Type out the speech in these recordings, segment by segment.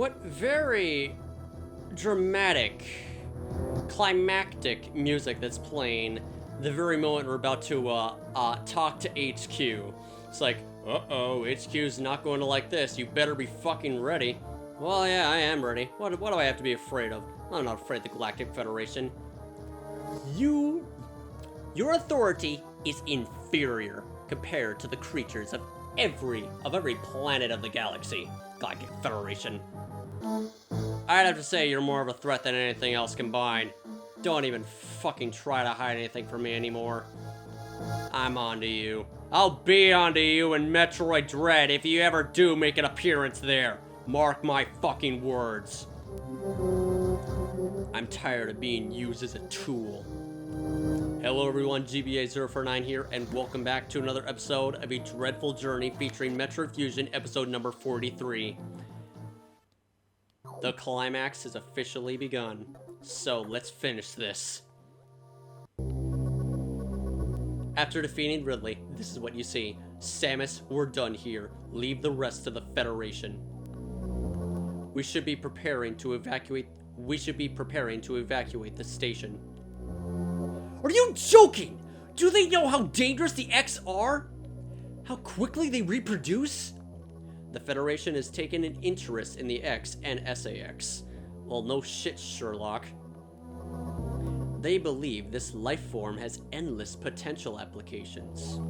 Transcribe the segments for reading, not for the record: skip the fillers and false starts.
What very dramatic, climactic music that's playing the very moment we're about to talk to HQ. It's like, uh-oh, HQ's not going to like this. You better be fucking ready. Well, yeah, I am ready. What do I have to be afraid of? I'm not afraid of the Galactic Federation. Your authority is inferior compared to the creatures of every planet of the galaxy. Galactic Federation. I'd have to say you're more of a threat than anything else combined. Don't even fucking try to hide anything from me anymore. I'm onto you. I'll be onto you in Metroid Dread if you ever do make an appearance there. Mark my fucking words. I'm tired of being used as a tool. Hello everyone, GBA049 here, and welcome back to another episode of A Dreadful Journey featuring Metroid Fusion episode number 43. The climax has officially begun, so let's finish this. After defeating Ridley, this is what you see. Samus, we're done here. Leave the rest to the Federation. We should be preparing to evacuate the station. Are you joking? Do they know how dangerous the X are? How quickly they reproduce? The Federation has taken an interest in the X and SAX. Well, no shit, Sherlock. They believe this life form has endless potential applications.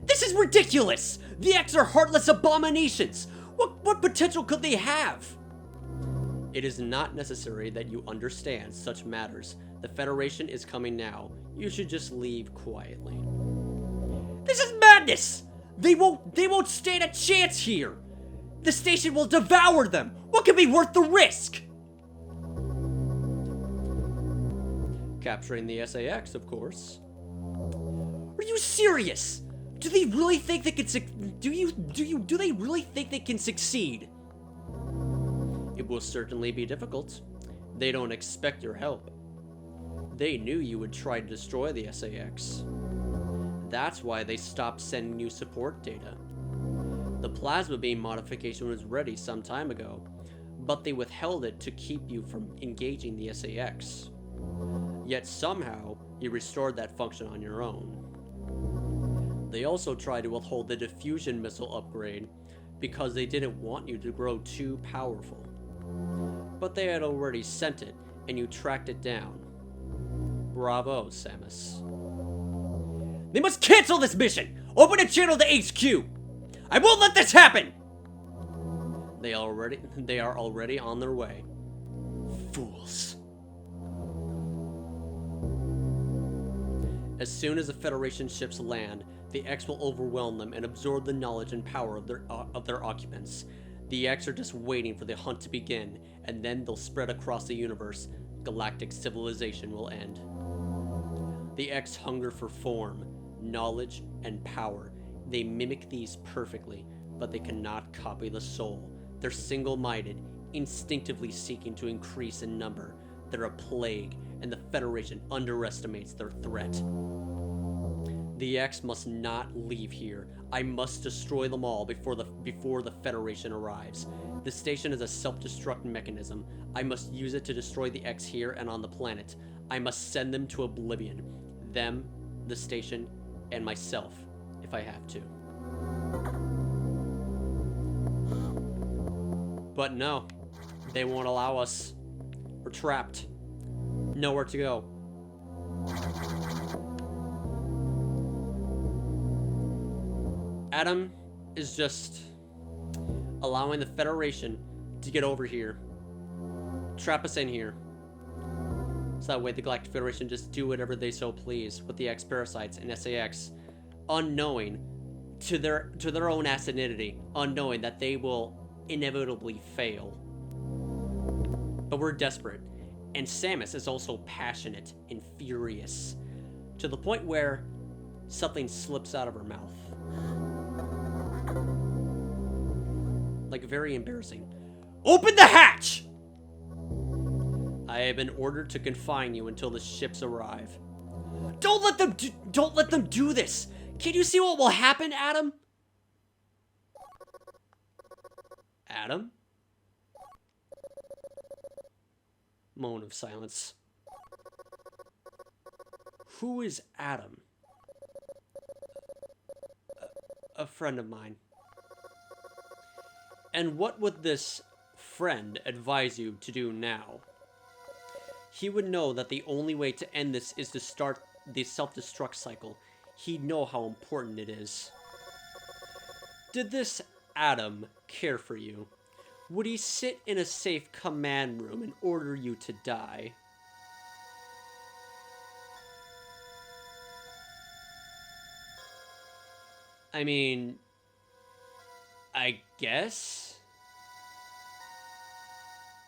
This is ridiculous! The X are heartless abominations! What potential could they have? It is not necessary that you understand such matters. The Federation is coming now. You should just leave quietly. This is madness! They won't stand a chance here! The station will devour them! What could be worth the risk? Capturing the SAX, of course. Are you serious? Do they really think they can do they really think they can succeed? It will certainly be difficult. They don't expect your help. They knew you would try to destroy the SAX. That's why they stopped sending you support data. The plasma beam modification was ready some time ago, but they withheld it to keep you from engaging the SAX. Yet somehow, you restored that function on your own. They also tried to withhold the diffusion missile upgrade because they didn't want you to grow too powerful. But they had already sent it, and you tracked it down. Bravo, Samus. They must cancel this mission! Open a channel to HQ! I won't let this happen! They are already on their way. Fools. As soon as the Federation ships land, the X will overwhelm them and absorb the knowledge and power of their occupants. The X are just waiting for the hunt to begin, and then they'll spread across the universe. Galactic civilization will end. The X hunger for form, knowledge, and power. They mimic these perfectly, but they cannot copy the soul. They're single-minded, instinctively seeking to increase in number. They're a plague, and the Federation underestimates their threat. The X must not leave here. I must destroy them all before the Federation arrives. The station is a self-destruct mechanism. I must use it to destroy the X here and on the planet. I must send them to oblivion. Them, the station, and myself, if I have to. But no, they won't allow us. We're trapped. Nowhere to go. Adam is just allowing the Federation to get over here. Trap us in here. So that way the Galactic Federation just do whatever they so please with the X Parasites and SAX, unknowing to their own acidity, unknowing that they will inevitably fail. But we're desperate, and Samus is also passionate and furious, to the point where something slips out of her mouth. Like, very embarrassing. Open the hatch! I have been ordered to confine you until the ships arrive. Don't let them do this! Can you see what will happen, Adam? Adam? Moment of silence. Who is Adam? A friend of mine. And what would this friend advise you to do now? He would know that the only way to end this is to start the self-destruct cycle. He'd know how important it is. Did this Adam care for you? Would he sit in a safe command room and order you to die? I mean, I guess?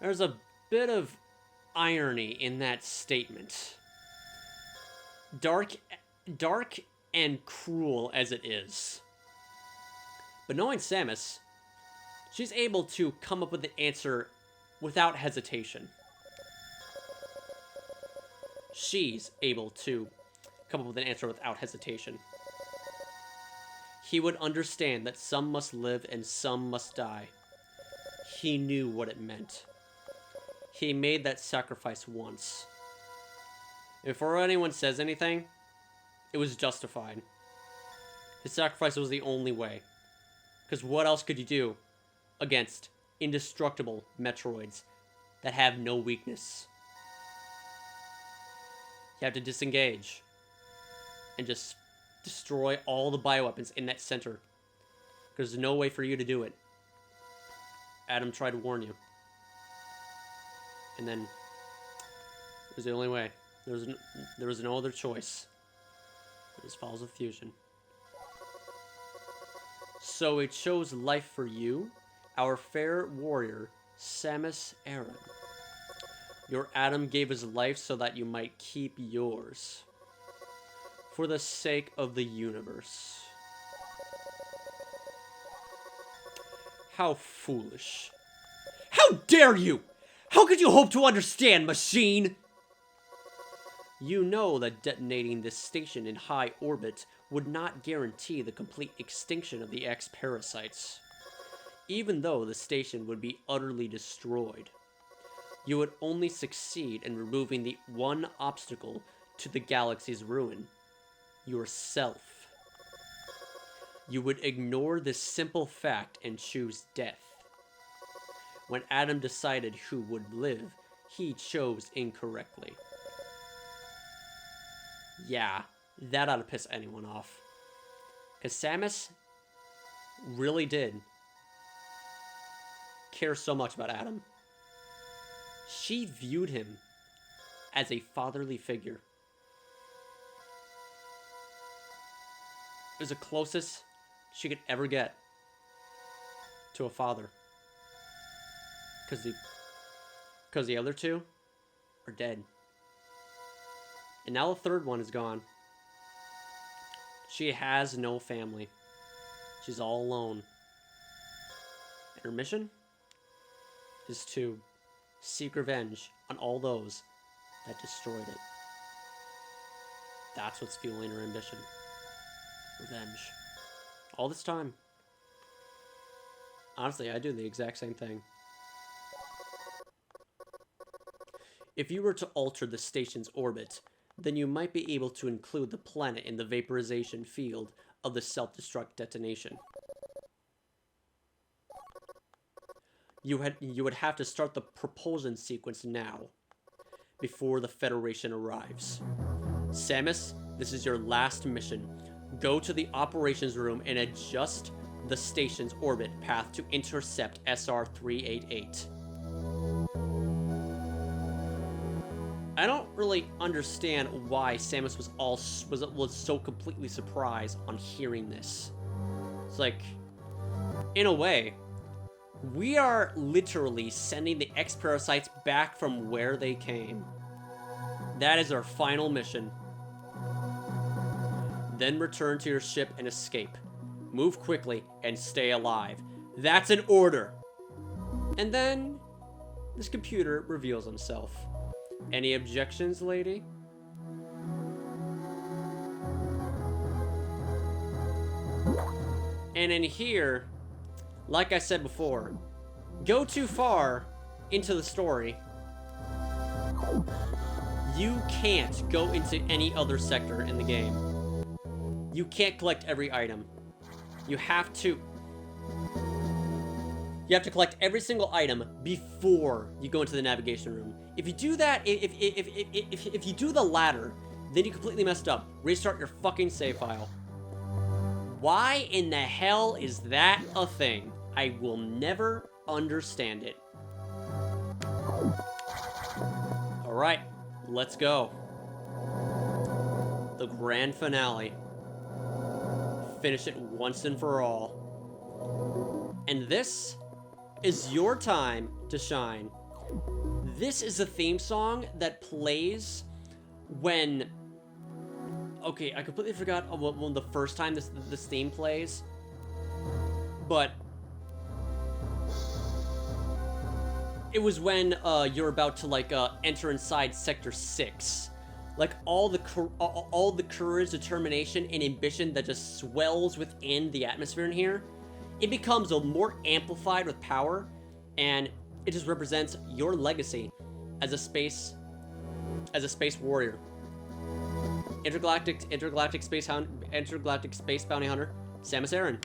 There's a bit of irony in that statement. Dark and cruel as it is. But knowing Samus, she's able to come up with an answer without hesitation. She's able to come up with an answer without hesitation. He would understand that some must live and some must die. He knew what it meant. He made that sacrifice once. Before anyone says anything, it was justified. His sacrifice was the only way. Because what else could you do against indestructible Metroids that have no weakness? You have to disengage and just destroy all the bioweapons in that center. Because there's no way for you to do it. Adam tried to warn you. And then it was the only way. There was no other choice. It was Falls of Fusion. So it chose life for you, our fair warrior, Samus Aran. Your Adam gave his life so that you might keep yours. For the sake of the universe. How foolish. How dare you! How could you hope to understand, machine? You know that detonating this station in high orbit would not guarantee the complete extinction of the X-Parasites. Even though the station would be utterly destroyed, you would only succeed in removing the one obstacle to the galaxy's ruin. Yourself. You would ignore this simple fact and choose death. When Adam decided who would live, he chose incorrectly. Yeah, that ought to piss anyone off. Because Samus really did care so much about Adam. She viewed him as a fatherly figure. It was the closest she could ever get to a father. Because the other two are dead. And now the third one is gone. She has no family. She's all alone. And her mission is to seek revenge on all those that destroyed it. That's what's fueling her ambition. Revenge. All this time. Honestly, I do the exact same thing. If you were to alter the station's orbit, then you might be able to include the planet in the vaporization field of the self-destruct detonation. You would have to start the propulsion sequence now, before the Federation arrives. Samus, this is your last mission. Go to the operations room and adjust the station's orbit path to intercept SR-388. I don't really understand why Samus was so completely surprised on hearing this. It's like, in a way, we are literally sending the X-Parasites back from where they came. That is our final mission. Then return to your ship and escape. Move quickly and stay alive. That's an order. And then this computer reveals himself. Any objections, lady? And in here, like I said before, go too far into the story You can't go into any other sector in the game. You can't collect every item. You have to collect every single item before you go into the navigation room. If you do that, if you do the latter, then you completely messed up. Restart your fucking save file. Why in the hell is that a thing? I will never understand it. Alright, let's go. The grand finale. Finish it once and for all. And this is your time to shine. This is a theme song that plays when... Okay, I completely forgot when the first time this theme plays. But... it was when you're about to, like, enter inside Sector 6. Like, all the courage, determination, and ambition that just swells within the atmosphere in here, it becomes a more amplified with power, and it just represents your legacy as a space warrior. Intergalactic space bounty hunter, Samus Aran.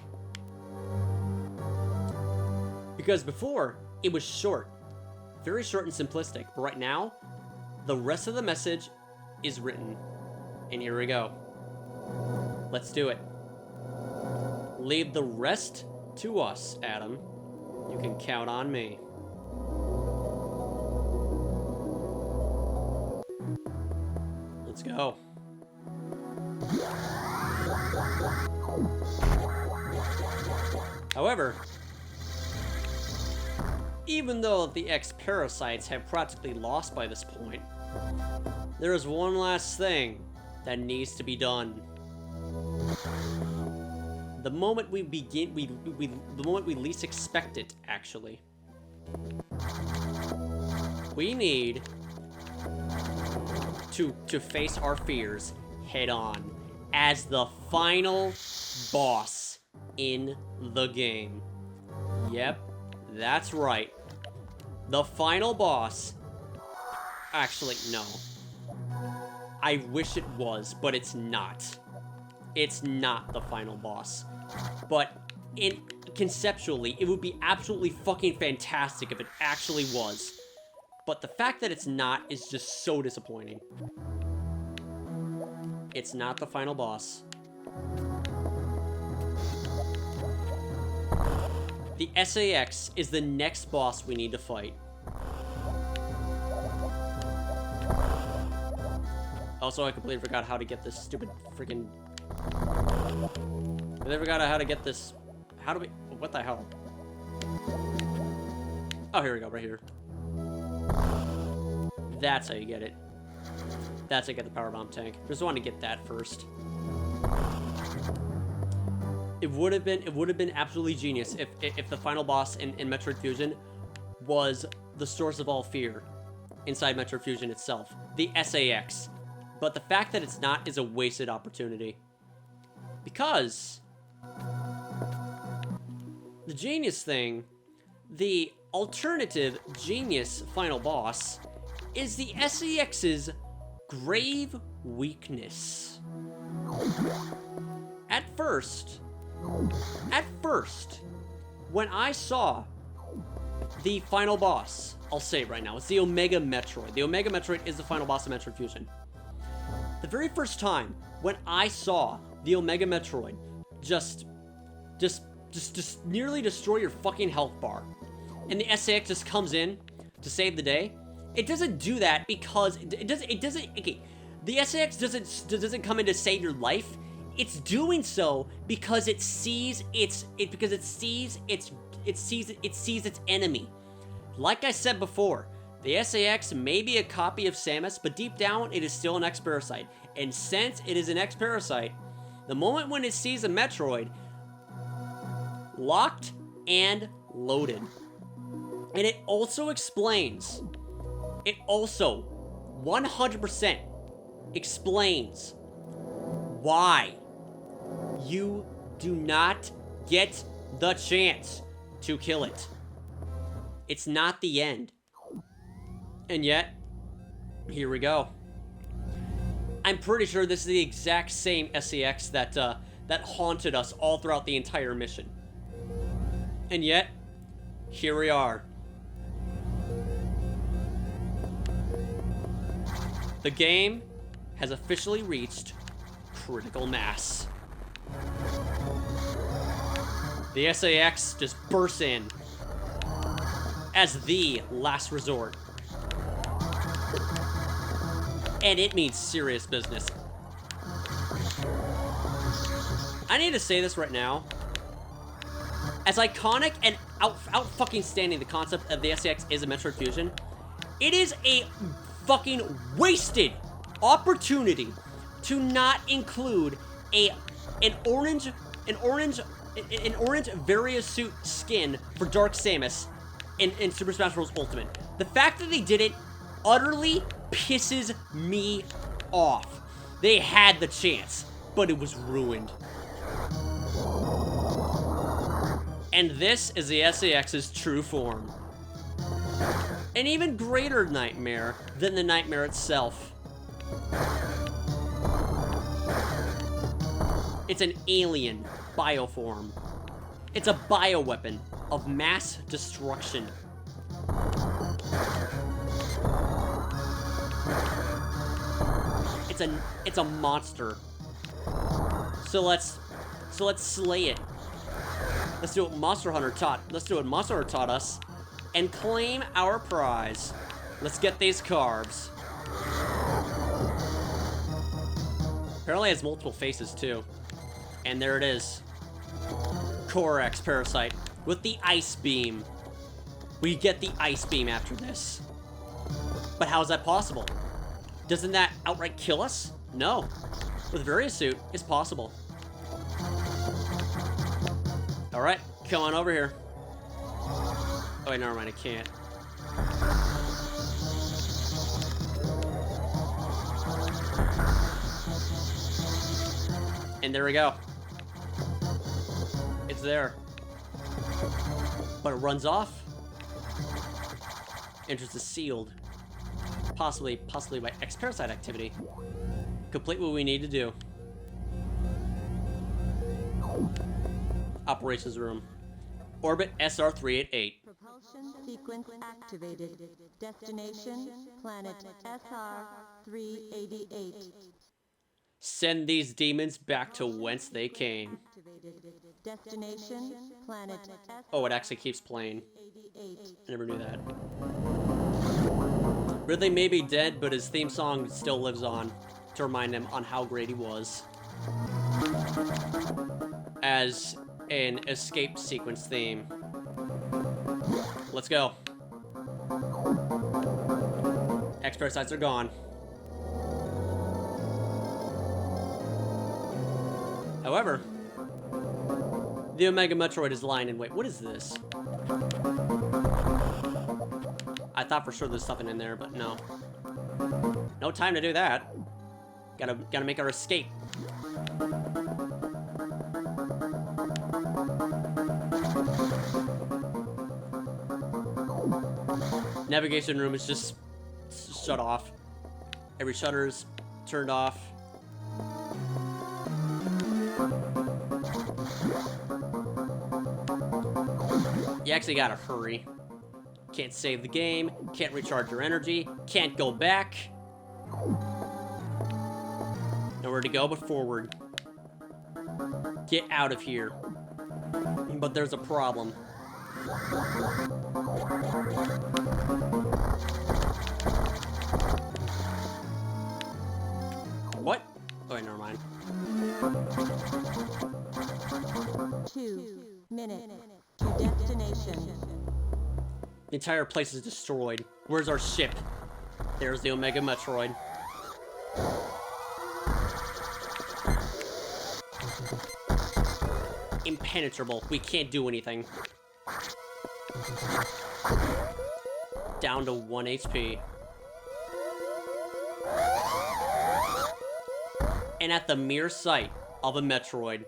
Because before, it was short. Very short and simplistic, but right now, the rest of the message is written. And here we go. Let's do it. Leave the rest to us, Adam. You can count on me. Let's go. However, even though the X-Parasites have practically lost by this point, there is one last thing that needs to be done. The moment we begin, the moment we least expect it, actually. We need to face our fears head on as the final boss in the game. Yep, that's right. The final boss. Actually, no. I wish it was, but it's not. It's not the final boss. But conceptually, it would be absolutely fucking fantastic if it actually was. But the fact that it's not is just so disappointing. It's not the final boss. The SAX is the next boss we need to fight. Also, I completely forgot how to get this stupid freaking... I forgot how to get this... How do we... What the hell? Oh, here we go, right here. That's how you get it. That's how you get the power bomb tank. Just wanted to get that first. It would have been absolutely genius if the final boss in Metroid Fusion was the source of all fear inside Metroid Fusion itself, the SAX. But the fact that it's not is a wasted opportunity. Because the genius thing, the alternative genius final boss, is the SAX's grave weakness. At first, when I saw the final boss, I'll say it right now, it's the Omega Metroid. The Omega Metroid is the final boss of Metroid Fusion. The very first time when I saw the Omega Metroid just nearly destroy your fucking health bar, and the SAX just comes in to save the day, it doesn't do that because it doesn't. Okay, the SAX doesn't come in to save your life. It's doing so because it sees its enemy. Like I said before, the SAX may be a copy of Samus, but deep down it is still an X-Parasite. And since it is an X-Parasite, the moment when it sees a Metroid, locked and loaded. And it also explains, it also 100% explains why you do not get the chance to kill it. It's not the end. And yet, Here we go. I'm pretty sure this is the exact same SAX that that haunted us all throughout the entire mission. And yet, here we are. The game has officially reached critical mass. The SAX just bursts in as the last resort. And it means serious business. I need to say this right now. As iconic and out fucking standing the concept of the SAX is a Metroid Fusion, it is a fucking wasted opportunity to not include an orange various suit skin for Dark Samus in Super Smash Bros. Ultimate. The fact that they did it utterly pisses me off. They had the chance, but it was ruined. And this is the SAX's true form. An even greater nightmare than the nightmare itself. It's an alien bioform. It's a bioweapon of mass destruction. It's a monster. So let's slay it. Let's do what Monster Hunter taught us and claim our prize. Let's get these carbs. Apparently it has multiple faces too. And there it is. Corax Parasite with the ice beam. We get the ice beam after this. But how is that possible? Doesn't that outright kill us? No. With Various Suit, it's possible. Alright, come on over here. Oh wait, never mind, I can't. And there we go. It's there. But it runs off. Entrance is sealed. Possibly by X-Parasite activity. Complete what we need to do. Operations room. Orbit SR-388. Propulsion sequence activated. Destination, planet SR-388. Send these demons back to whence they came. Destination, planet Oh, it actually keeps playing. I never knew that. Ridley may be dead, but his theme song still lives on to remind him on how great he was. As an escape sequence theme. Let's go. X-Parasites are gone. However, the Omega Metroid is lying in wait. What is this? I thought for sure there's something in there, but no. No time to do that. Gotta make our escape. Navigation room is just shut off. Every shutter is turned off. You actually gotta hurry. Can't save the game, can't recharge your energy, can't go back. Nowhere to go but forward. Get out of here. But there's a problem. What? Oh, wait, never mind. 2 minutes to destination. The entire place is destroyed. Where's our ship? There's the Omega Metroid. Impenetrable. We can't do anything. Down to 1 HP. And at the mere sight of a Metroid,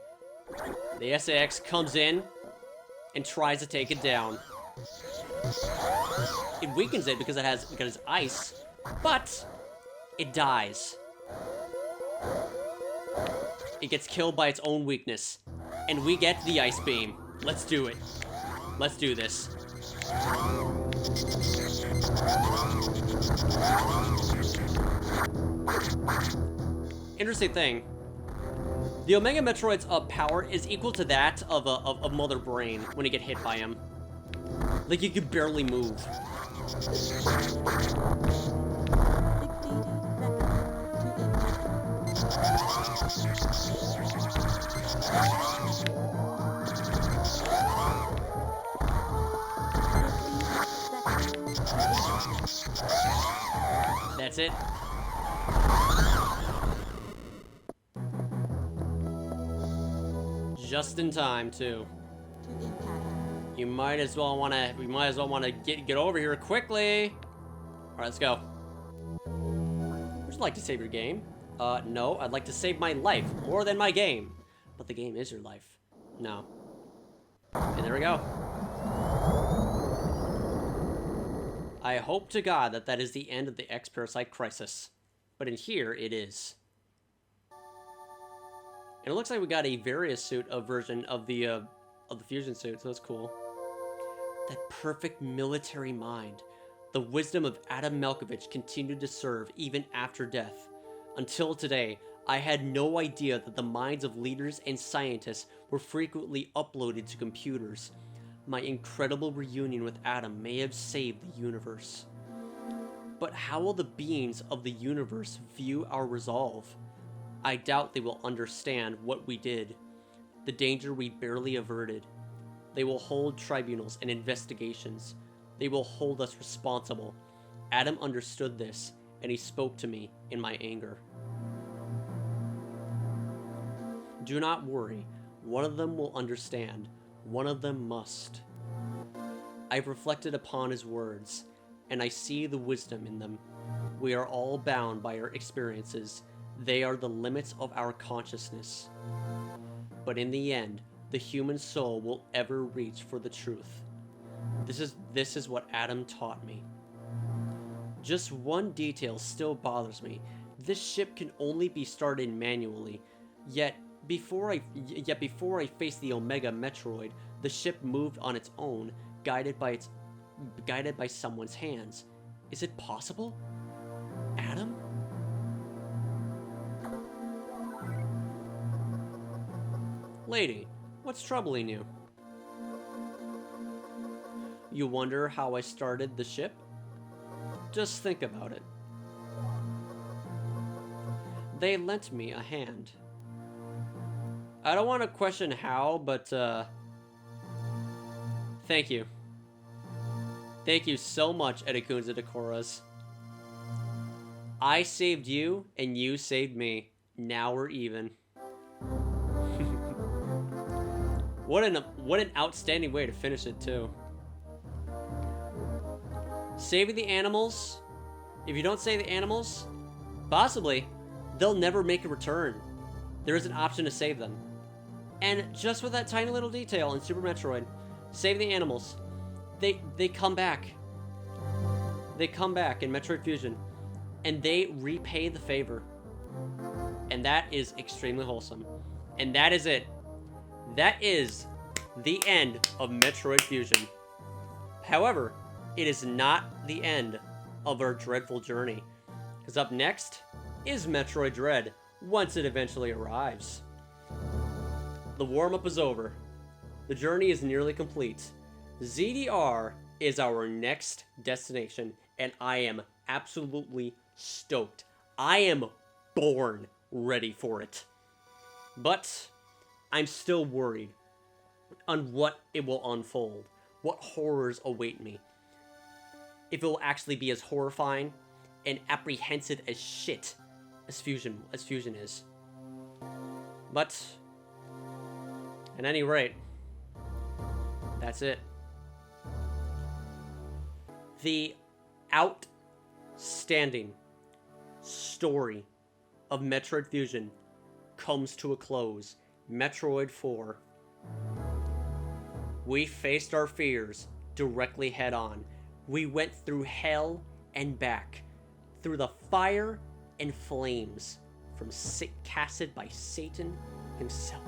the SAX comes in and tries to take it down. It weakens it because it has ice, but it dies. It gets killed by its own weakness. And we get the ice beam. Let's do it. Let's do this. Interesting thing. The Omega Metroid's power is equal to that of Mother Brain when you get hit by him. Like, you can barely move. 60 seconds to impact. That's it. Just in time, too. To impact. We might as well wanna get over here quickly. Alright, let's go. Would you like to save your game? No, I'd like to save my life more than my game. But the game is your life. No. And there we go. I hope to God that that is the end of the X-Parasite crisis. But in here, it is. And it looks like we got a various suit version of the fusion suit, so that's cool. That perfect military mind. The wisdom of Adam Malkovich continued to serve even after death. Until today, I had no idea that the minds of leaders and scientists were frequently uploaded to computers. My incredible reunion with Adam may have saved the universe. But how will the beings of the universe view our resolve? I doubt they will understand what we did, the danger we barely averted. They will hold tribunals and investigations. They will hold us responsible. Adam understood this, and he spoke to me in my anger. Do not worry. One of them will understand. One of them must. I've reflected upon his words, and I see the wisdom in them. We are all bound by our experiences. They are the limits of our consciousness. But in the end, the human soul will ever reach for the truth. This is what Adam taught me. Just one detail still bothers me. This ship can only be started manually. Yet before I faced the Omega Metroid, the ship moved on its own, guided by someone's hands. Is it possible? Adam? Lady, what's troubling you? You wonder how I started the ship? Just think about it. They lent me a hand. I don't want to question how, but, thank you. Thank you so much, Edikunza Decoras. I saved you, and you saved me. Now we're even. What an outstanding way to finish it, too. Saving the animals. If you don't save the animals, possibly, they'll never make a return. There is an option to save them. And just with that tiny little detail in Super Metroid, save the animals. They come back. They come back in Metroid Fusion. And they repay the favor. And that is extremely wholesome. And that is it. That is the end of Metroid Fusion. However, it is not the end of our dreadful journey. Because up next is Metroid Dread, once it eventually arrives. The warm-up is over. The journey is nearly complete. ZDR is our next destination, and I am absolutely stoked. I am born ready for it. But I'm still worried on what it will unfold, what horrors await me. If it will actually be as horrifying and apprehensive as shit as Fusion is. But at any rate, that's it. The outstanding story of Metroid Fusion comes to a close. Metroid 4. We faced our fears directly head on. We went through hell and back. Through the fire and flames from casted by Satan himself,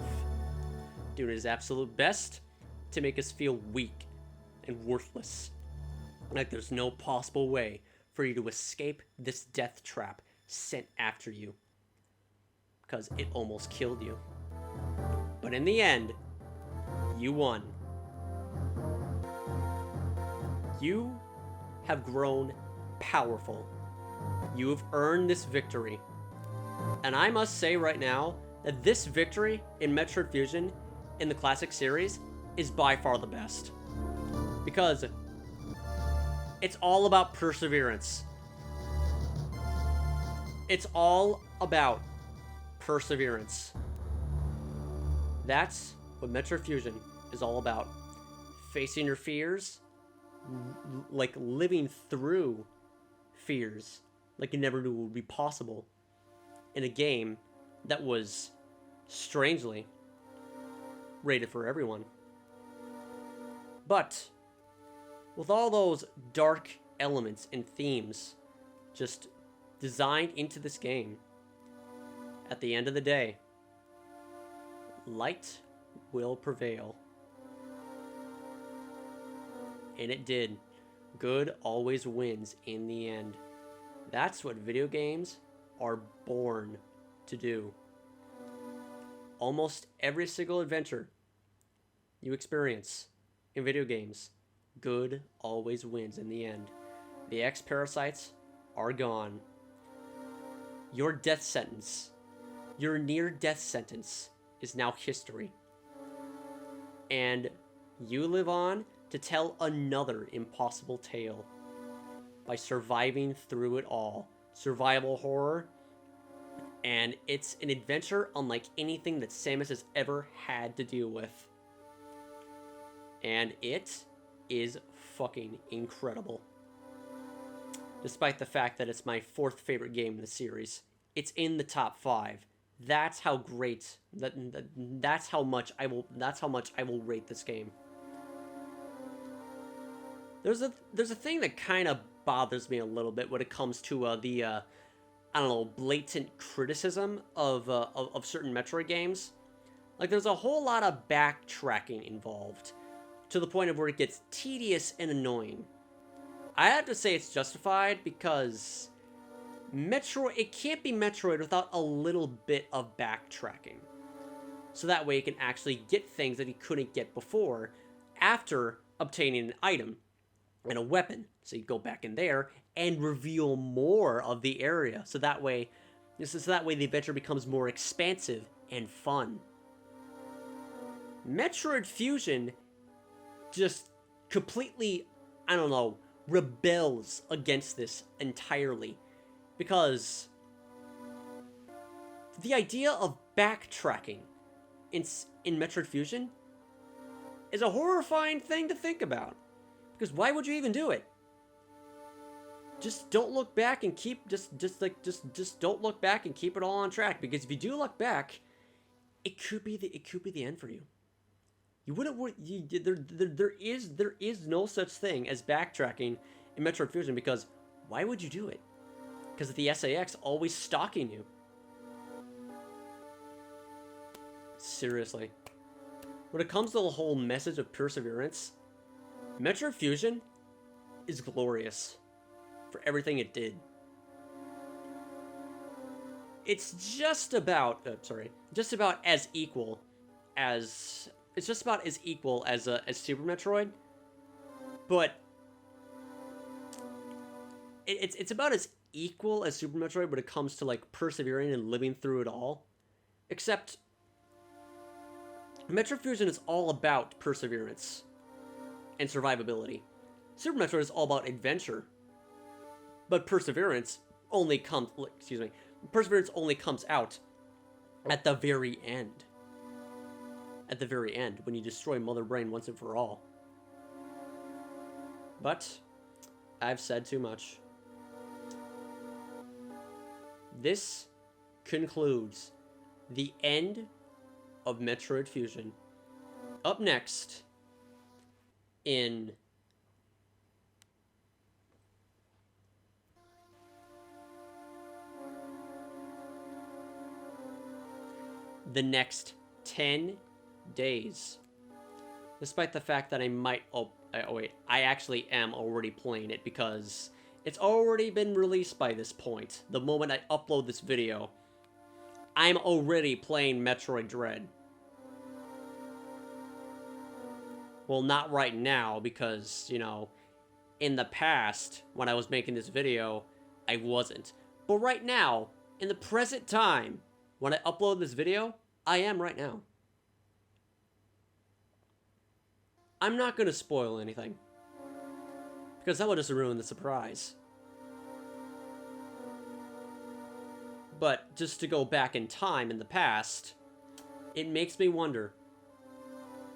doing his absolute best to make us feel weak and worthless, like there's no possible way for you to escape this death trap sent after you, because it almost killed you. But in the end, you won. You have grown powerful. You have earned this victory. And I must say right now that this victory in Metroid Fusion in the classic series is by far the best. Because it's all about perseverance. It's all about perseverance. That's what Metroid Fusion is all about. Facing your fears, like living through fears like you never knew would be possible in a game that was strangely rated for everyone. But with all those dark elements and themes just designed into this game, at the end of the day, light will prevail. And it did. Good always wins in the end. That's what video games are born to do. Almost every single adventure you experience in video games, good always wins in the end. The X-Parasites are gone. Your death sentence, your near-death sentence, is now history. And you live on to tell another impossible tale by surviving through it all. Survival horror, and it's an adventure unlike anything that Samus has ever had to deal with. And it is fucking incredible. Despite the fact that it's my 4th favorite game in the series, it's in the top 5. That's how great that's how much I will rate this game. There's a thing that kind of bothers me a little bit when it comes to the I don't know, blatant criticism of certain Metroid games. Like, there's a whole lot of backtracking involved, to the point of where it gets tedious and annoying. I have to say it's justified, because it can't be Metroid without a little bit of backtracking. So that way you can actually get things that you couldn't get before after obtaining an item and a weapon. So you go back in there and reveal more of the area. So that way the adventure becomes more expansive and fun. Metroid Fusion just completely, I don't know, rebels against this entirely. Because the idea of backtracking in Metroid Fusion is a horrifying thing to think about. Because why would you even do it? Just don't look back and keep just don't look back and keep it all on track. Because if you do look back, it could be the end for you. You wouldn't there is no such thing as backtracking in Metroid Fusion, because why would you do it? Because the SAX always stalking you. Seriously. When it comes to the whole message of perseverance, Metroid Fusion is glorious for everything it did. It's just about as equal as Super Metroid, but it's about as equal as Super Metroid when it comes to like persevering and living through it all. Except Metroid Fusion is all about perseverance and survivability. Super Metroid is all about adventure, but perseverance only comes out at the very end. At the very end, when you destroy Mother Brain once and for all. But I've said too much. This concludes the end of Metroid Fusion. Up next, in the next 10 days. Despite the fact that I might... Oh, wait. I actually am already playing it because it's already been released by this point. The moment I upload this video, I'm already playing Metroid Dread. Well, not right now because, you know, in the past, when I was making this video, I wasn't. But right now, in the present time, when I upload this video, I am right now. I'm not going to spoil anything, because that would just ruin the surprise. But just to go back in time in the past, it makes me wonder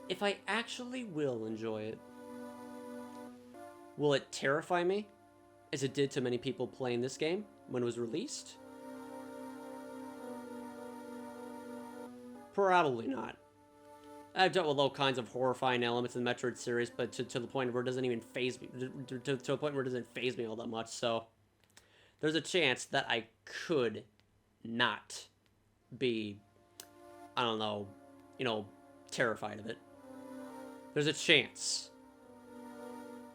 if I actually will enjoy it. Will it terrify me, as it did to many people playing this game when it was released? Probably not. I've dealt with all kinds of horrifying elements in the Metroid series, but to the point where it doesn't even faze me, to a point where it doesn't faze me all that much, so there's a chance that I could not be, I don't know, you know, terrified of it. There's a chance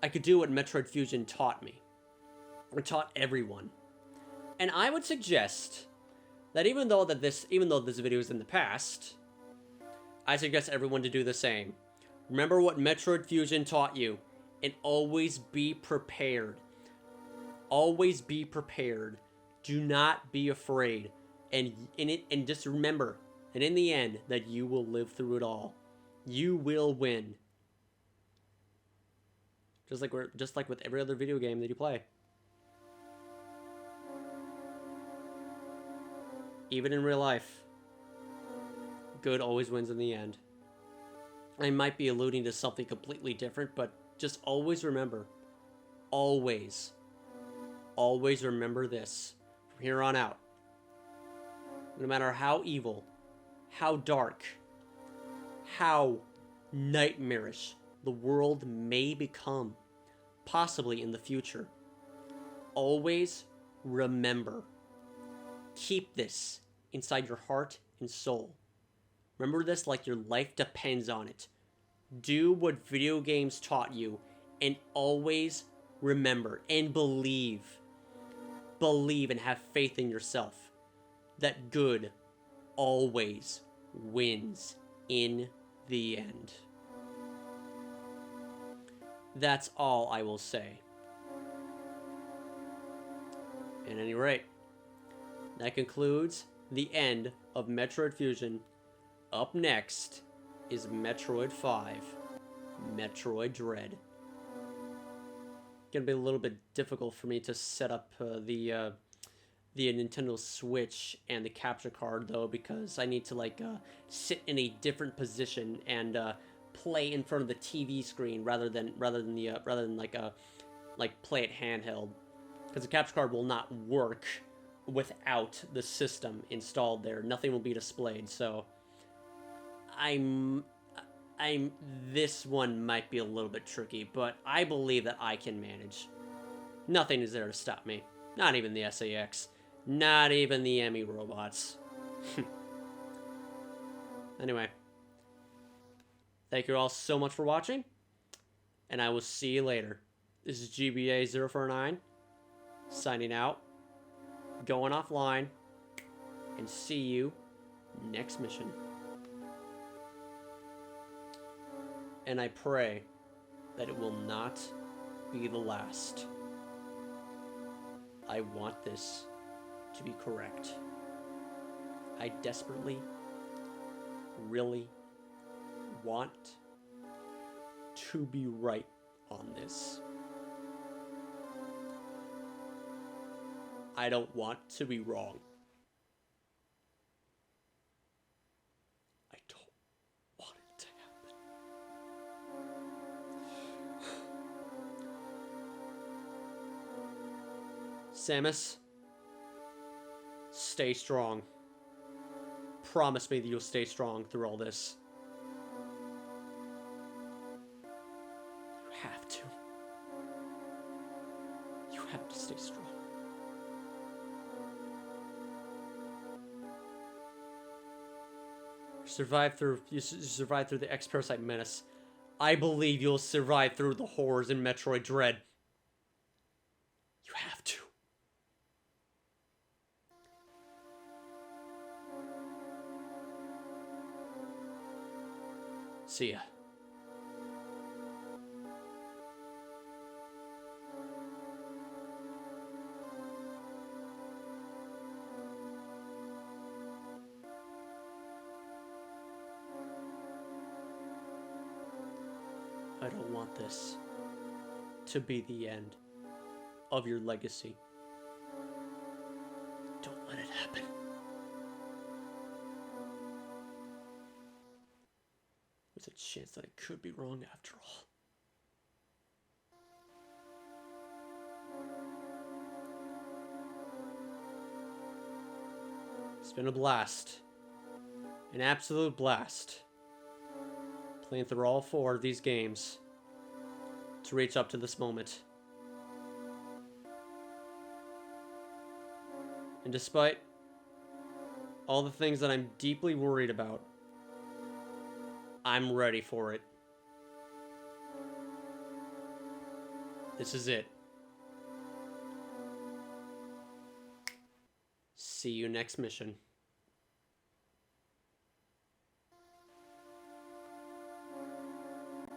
I could do what Metroid Fusion taught me, or taught everyone. And I would suggest that even though this video is in the past, I suggest everyone to do the same. Remember what Metroid Fusion taught you, and always be prepared. Always be prepared. Do not be afraid. And just remember that in the end, that you will live through it all. You will win. Just like with every other video game that you play. Even in real life, good always wins in the end. I might be alluding to something completely different, but just always remember, always remember this from here on out. No matter how evil, how dark, how nightmarish the world may become, possibly in the future, always remember. Keep this inside your heart and soul. Remember this like your life depends on it. Do what video games taught you, and always remember and believe and have faith in yourself that good always wins in the end. That's all I will say. At any rate, that concludes the end of Metroid Fusion. Up next is Metroid 5, Metroid Dread. Gonna be a little bit difficult for me to set up the Nintendo Switch and the capture card though, because I need to sit in a different position and play in front of the TV screen rather than play it handheld, because the capture card will not work without the system installed there. Nothing will be displayed, so this one might be a little bit tricky, but I believe that I can manage. Nothing is there to stop me. Not even the SAX. Not even the E.M.M.I robots. Anyway. Thank you all so much for watching, and I will see you later. This is GBA049, signing out, going offline, and see you next mission. And I pray that it will not be the last. I want this to be correct. I desperately, really want to be right on this. I don't want to be wrong. I don't want it to happen. Samus, stay strong. Promise me that you'll stay strong through all this. You have to. You have to stay strong. You survived through the X-Parasite menace. I believe you'll survive through the horrors in Metroid Dread. You have to. See ya. I don't want this to be the end of your legacy. Don't let it happen. There's a chance that I could be wrong after all. It's been a blast. An absolute blast. Playing through all 4 of these games to reach up to this moment. And despite all the things that I'm deeply worried about, I'm ready for it. This is it. See you next mission.